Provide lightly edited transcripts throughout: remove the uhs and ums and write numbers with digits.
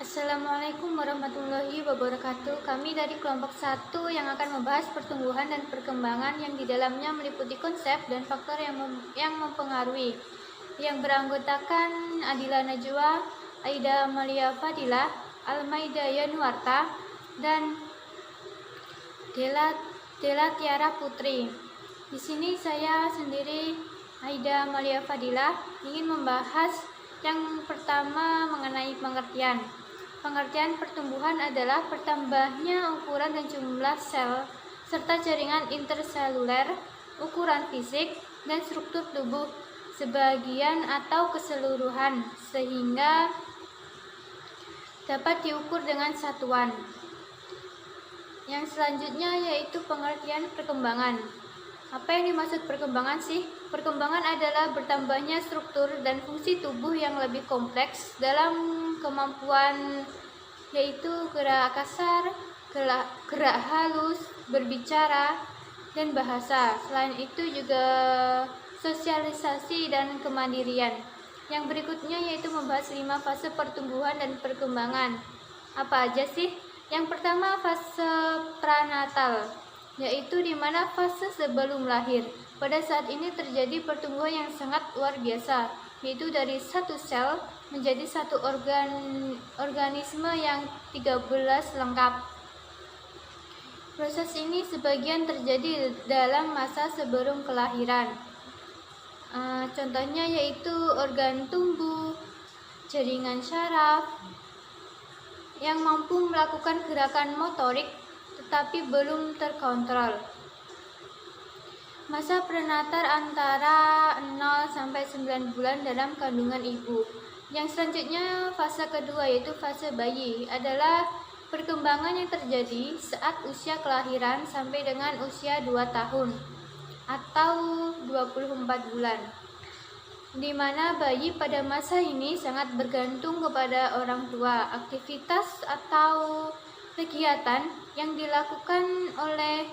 Assalamualaikum warahmatullahi wabarakatuh. Kami dari kelompok 1 yang akan membahas pertumbuhan dan perkembangan yang di dalamnya meliputi konsep dan faktor yang mempengaruhi, yang beranggotakan Adila Najwa, Aida Amalia Fadila, Almaida Yanuarta, dan Dela Tiara Putri. Di sini saya sendiri, Aida Amalia Fadila, ingin membahas yang pertama mengenai pengertian. Pengertian pertumbuhan adalah bertambahnya ukuran dan jumlah sel serta jaringan interseluler, ukuran fisik, dan struktur tubuh sebagian atau keseluruhan sehingga dapat diukur dengan satuan. Yang selanjutnya yaitu pengertian perkembangan. Apa yang dimaksud perkembangan sih? Perkembangan adalah bertambahnya struktur dan fungsi tubuh yang lebih kompleks dalam kemampuan, yaitu gerak kasar, gerak halus, berbicara, dan bahasa. Selain itu juga sosialisasi dan kemandirian. Yang berikutnya yaitu membahas 5 fase pertumbuhan dan perkembangan. Apa aja sih? Yang pertama, fase pranatal, yaitu di mana fase sebelum lahir. Pada saat ini terjadi pertumbuhan yang sangat luar biasa, yaitu dari satu sel menjadi satu organisme yang 13 lengkap. Proses ini sebagian terjadi dalam masa sebelum kelahiran. Contohnya yaitu organ tumbuh, jaringan syaraf, yang mampu melakukan gerakan motorik tetapi belum terkontrol. Masa prenatal antara 0 sampai 9 bulan dalam kandungan ibu. Yang selanjutnya fase kedua yaitu fase bayi adalah perkembangan yang terjadi saat usia kelahiran sampai dengan usia 2 tahun atau 24 bulan. Di mana bayi pada masa ini sangat bergantung kepada orang tua. Aktivitas atau kegiatan yang dilakukan oleh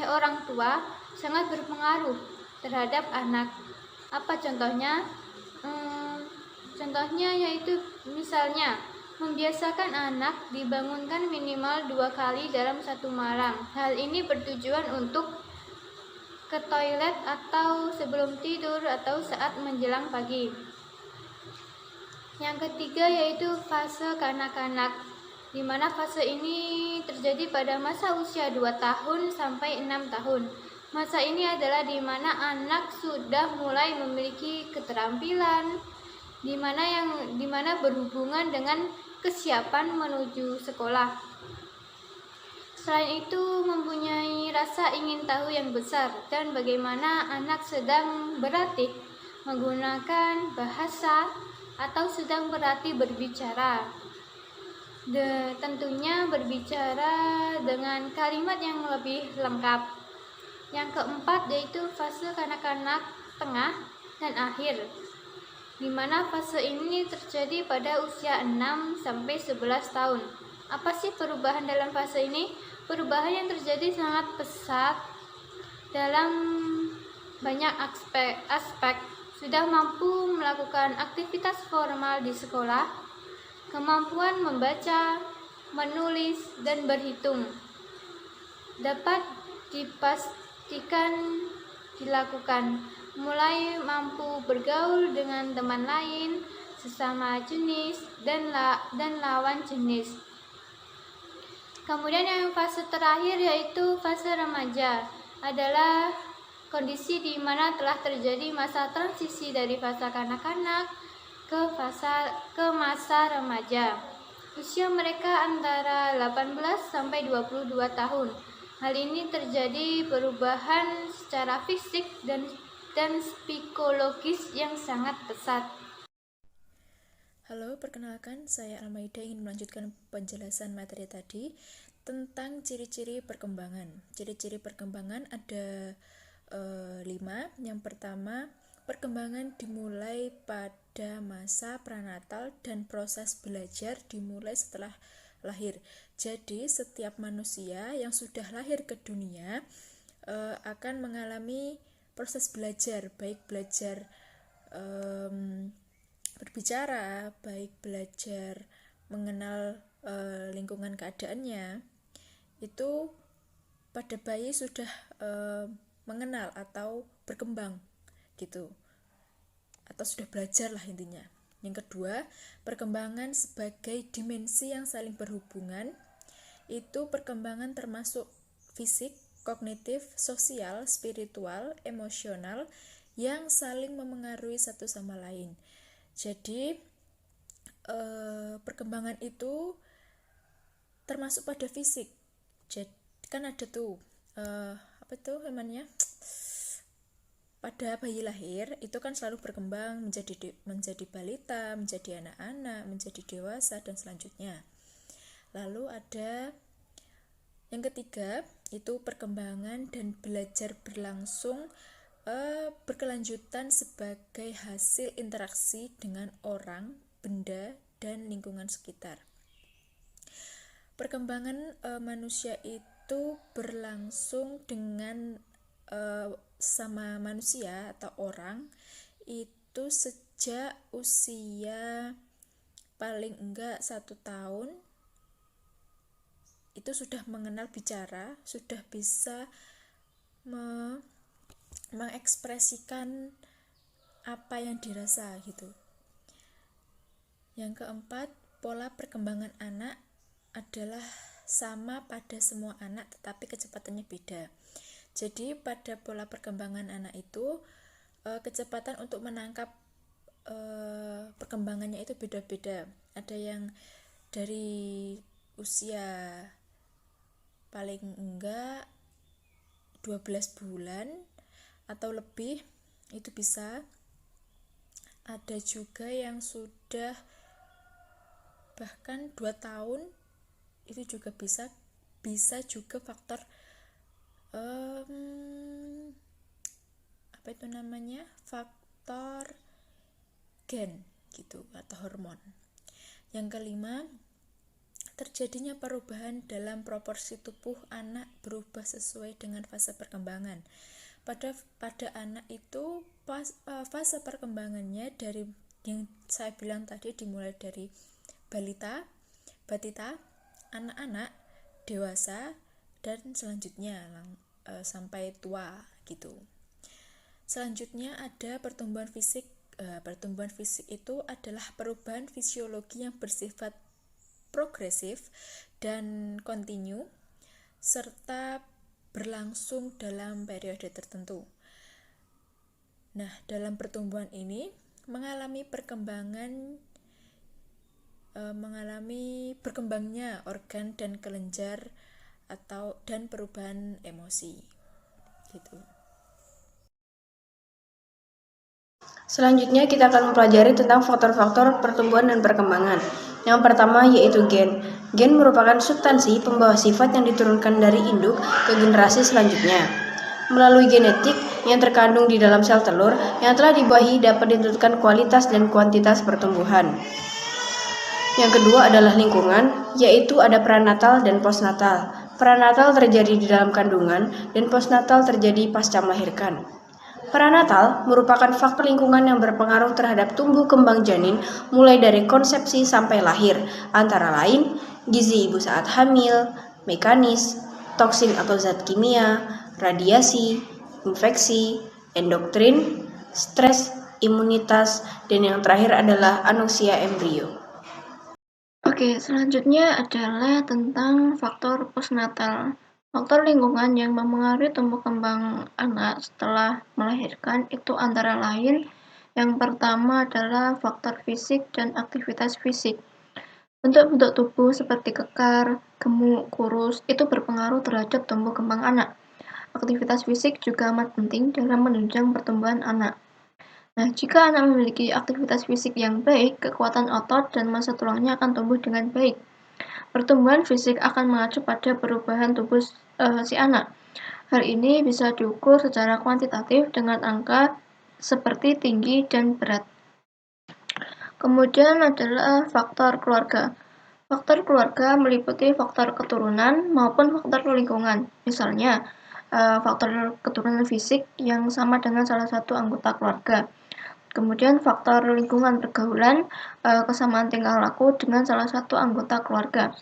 orang tua sangat berpengaruh terhadap anak. Apa contohnya? Contohnya yaitu misalnya membiasakan anak dibangunkan minimal 2 kali dalam satu malam. Hal ini bertujuan untuk ke toilet atau sebelum tidur atau saat menjelang pagi. Yang ketiga yaitu fase kanak-kanak, di mana fase ini terjadi pada masa usia 2 tahun sampai 6 tahun. Masa ini adalah di mana anak sudah mulai memiliki keterampilan, di mana berhubungan dengan kesiapan menuju sekolah. Selain itu mempunyai rasa ingin tahu yang besar dan bagaimana anak sedang berlatih menggunakan bahasa atau sedang berlatih berbicara. Tentunya berbicara dengan kalimat yang lebih lengkap. Yang keempat yaitu fase kanak-kanak tengah dan akhir, di mana fase ini terjadi pada usia 6 sampai 11 tahun. Apa sih perubahan dalam fase ini? Perubahan yang terjadi sangat pesat dalam banyak aspek. Sudah mampu melakukan aktivitas formal di sekolah, kemampuan membaca, menulis, dan berhitung dapat dipastikan dilakukan, mulai mampu bergaul dengan teman lain, sesama jenis, dan lawan jenis. Kemudian yang fase terakhir yaitu fase remaja adalah kondisi di mana telah terjadi masa transisi dari fase kanak-kanak ke masa remaja. Usia mereka antara 18 sampai 22 tahun. Hal ini terjadi perubahan secara fisik dan psikologis yang sangat pesat. Halo, perkenalkan saya Almaida ingin melanjutkan penjelasan materi tadi tentang ciri-ciri perkembangan. Ciri-ciri perkembangan ada 5. Yang pertama, perkembangan dimulai pada masa pranatal dan proses belajar dimulai setelah lahir. Jadi, setiap manusia yang sudah lahir ke dunia akan mengalami proses belajar, baik belajar berbicara, baik belajar mengenal lingkungan keadaannya, itu pada bayi sudah mengenal atau berkembang gitu, atau sudah belajar lah intinya. Yang kedua, perkembangan sebagai dimensi yang saling berhubungan. Itu perkembangan termasuk fisik, kognitif, sosial, spiritual, emosional yang saling memengaruhi satu sama lain. Jadi perkembangan itu termasuk pada fisik. Jadi kan ada tuh apa tuh namanya, pada bayi lahir itu kan selalu berkembang menjadi balita, menjadi anak-anak, menjadi dewasa dan selanjutnya. Lalu ada yang ketiga, itu perkembangan dan belajar berlangsung berkelanjutan sebagai hasil interaksi dengan orang, benda, dan lingkungan sekitar. Perkembangan manusia itu berlangsung dengan sama manusia atau orang itu sejak usia paling enggak 1 tahun itu sudah mengenal bicara, sudah bisa mengekspresikan apa yang dirasa gitu. Yang keempat, pola perkembangan anak adalah sama pada semua anak tetapi kecepatannya beda. Jadi pada pola perkembangan anak itu kecepatan untuk menangkap perkembangannya itu beda-beda. Ada yang dari usia paling enggak 12 bulan atau lebih itu bisa. Ada juga yang sudah bahkan 2 tahun itu juga bisa juga faktor apa itu namanya, faktor gen gitu atau hormon. Yang kelima, terjadinya perubahan dalam proporsi tubuh anak berubah sesuai dengan fase perkembangan. Pada anak itu fase perkembangannya dari yang saya bilang tadi dimulai dari balita, batita, anak-anak, dewasa, dan selanjutnya sampai tua gitu. Selanjutnya ada pertumbuhan fisik. Pertumbuhan fisik itu adalah perubahan fisiologi yang bersifat progresif dan kontinu serta berlangsung dalam periode tertentu. Nah, dalam pertumbuhan ini mengalami berkembangnya organ dan kelenjar dan perubahan emosi gitu. Selanjutnya kita akan mempelajari tentang faktor-faktor pertumbuhan dan perkembangan. Yang pertama yaitu gen. Gen merupakan substansi pembawa sifat yang diturunkan dari induk ke generasi selanjutnya. Melalui genetik yang terkandung di dalam sel telur yang telah dibuahi dapat ditentukan kualitas dan kuantitas pertumbuhan. Yang kedua adalah lingkungan, yaitu ada prenatal dan postnatal. Prenatal terjadi di dalam kandungan dan postnatal terjadi pasca melahirkan. Prenatal merupakan faktor lingkungan yang berpengaruh terhadap tumbuh kembang janin mulai dari konsepsi sampai lahir, antara lain gizi ibu saat hamil, mekanis, toksin atau zat kimia, radiasi, infeksi, endokrin, stres, imunitas, dan yang terakhir adalah anoksia embrio. Oke, selanjutnya adalah tentang faktor postnatal. Faktor lingkungan yang memengaruhi tumbuh kembang anak setelah melahirkan itu antara lain yang pertama adalah faktor fisik dan aktivitas fisik. Bentuk-bentuk tubuh seperti kekar, gemuk, kurus itu berpengaruh terhadap tumbuh kembang anak. Aktivitas fisik juga amat penting dalam menunjang pertumbuhan anak. Nah, jika anak memiliki aktivitas fisik yang baik, kekuatan otot dan massa tulangnya akan tumbuh dengan baik. Pertumbuhan fisik akan mengacu pada perubahan tubuh si anak. Hal ini bisa diukur secara kuantitatif dengan angka seperti tinggi dan berat. Kemudian adalah faktor keluarga. Faktor keluarga meliputi faktor keturunan maupun faktor lingkungan. Misalnya, faktor keturunan fisik yang sama dengan salah satu anggota keluarga. Kemudian faktor lingkungan pergaulan, kesamaan tingkah laku dengan salah satu anggota keluarga.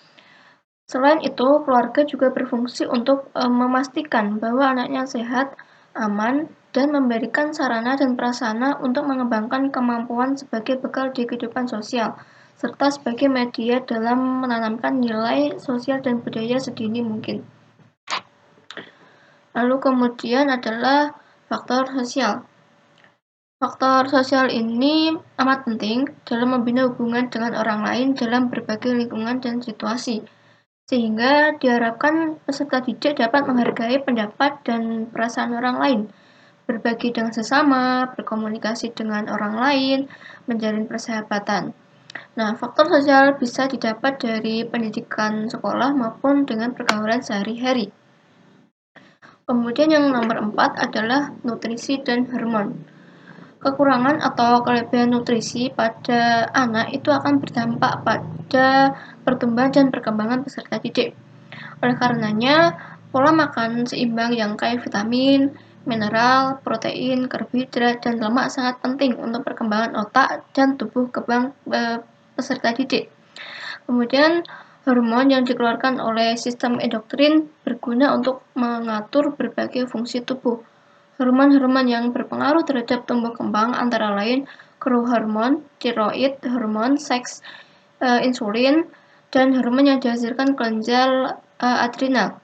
Selain itu, keluarga juga berfungsi untuk memastikan bahwa anaknya sehat, aman, dan memberikan sarana dan prasarana untuk mengembangkan kemampuan sebagai bekal di kehidupan sosial, serta sebagai media dalam menanamkan nilai sosial dan budaya sedini mungkin. Lalu kemudian adalah faktor sosial. Faktor sosial ini amat penting dalam membina hubungan dengan orang lain dalam berbagai lingkungan dan situasi, sehingga diharapkan peserta didik dapat menghargai pendapat dan perasaan orang lain, berbagi dengan sesama, berkomunikasi dengan orang lain, menjalin persahabatan. Nah, faktor sosial bisa didapat dari pendidikan sekolah maupun dengan pergaulan sehari-hari. Kemudian yang nomor 4 adalah nutrisi dan hormon. Kekurangan atau kelebihan nutrisi pada anak itu akan berdampak pada pertumbuhan dan perkembangan peserta didik. Oleh karenanya, pola makan seimbang yang kaya vitamin, mineral, protein, karbohidrat, dan lemak sangat penting untuk perkembangan otak dan tubuh kembang peserta didik. Kemudian, hormon yang dikeluarkan oleh sistem endokrin berguna untuk mengatur berbagai fungsi tubuh. Hormon-hormon yang berpengaruh terhadap tumbuh kembang antara lain growth hormone, tiroid, hormon seks, insulin, dan hormon yang dihasilkan kelenjar adrenal.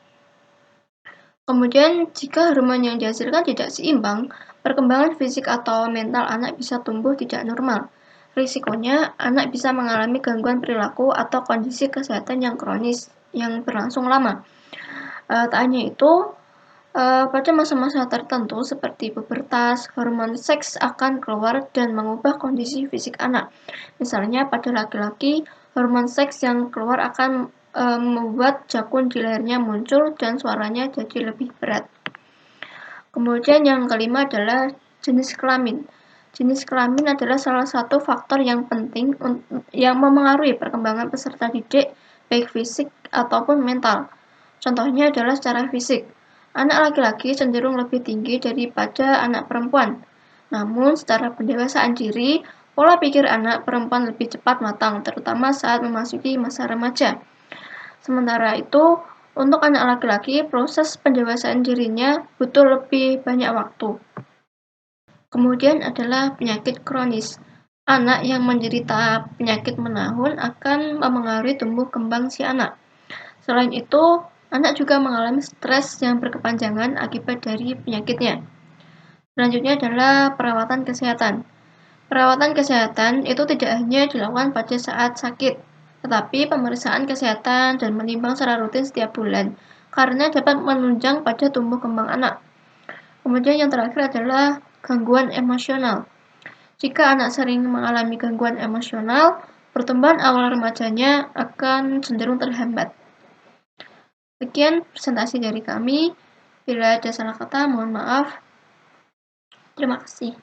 Kemudian, jika hormon yang dihasilkan tidak seimbang, perkembangan fisik atau mental anak bisa tumbuh tidak normal. Risikonya, anak bisa mengalami gangguan perilaku atau kondisi kesehatan yang kronis yang berlangsung lama. Tak hanya itu, pada masa-masa tertentu seperti pubertas, hormon seks akan keluar dan mengubah kondisi fisik anak. Misalnya pada laki-laki, hormon seks yang keluar akan membuat jakun di lehernya muncul dan suaranya jadi lebih berat. Kemudian yang kelima adalah jenis kelamin. Jenis kelamin adalah salah satu faktor yang penting yang memengaruhi perkembangan peserta didik, baik fisik ataupun mental. Contohnya adalah secara fisik. Anak laki-laki cenderung lebih tinggi daripada anak perempuan. Namun, secara pendewasaan diri, pola pikir anak perempuan lebih cepat matang, terutama saat memasuki masa remaja. Sementara itu, untuk anak laki-laki, proses pendewasaan dirinya butuh lebih banyak waktu. Kemudian adalah penyakit kronis. Anak yang menderita penyakit menahun akan memengaruhi tumbuh kembang si anak. Selain itu, anak juga mengalami stres yang berkepanjangan akibat dari penyakitnya. Selanjutnya adalah perawatan kesehatan. Perawatan kesehatan itu tidak hanya dilakukan pada saat sakit, tetapi pemeriksaan kesehatan dan menimbang secara rutin setiap bulan, karena dapat menunjang pada tumbuh kembang anak. Kemudian yang terakhir adalah gangguan emosional. Jika anak sering mengalami gangguan emosional, pertumbuhan awal remajanya akan cenderung terhambat. Sekian presentasi dari kami. Bila ada salah kata, mohon maaf. Terima kasih.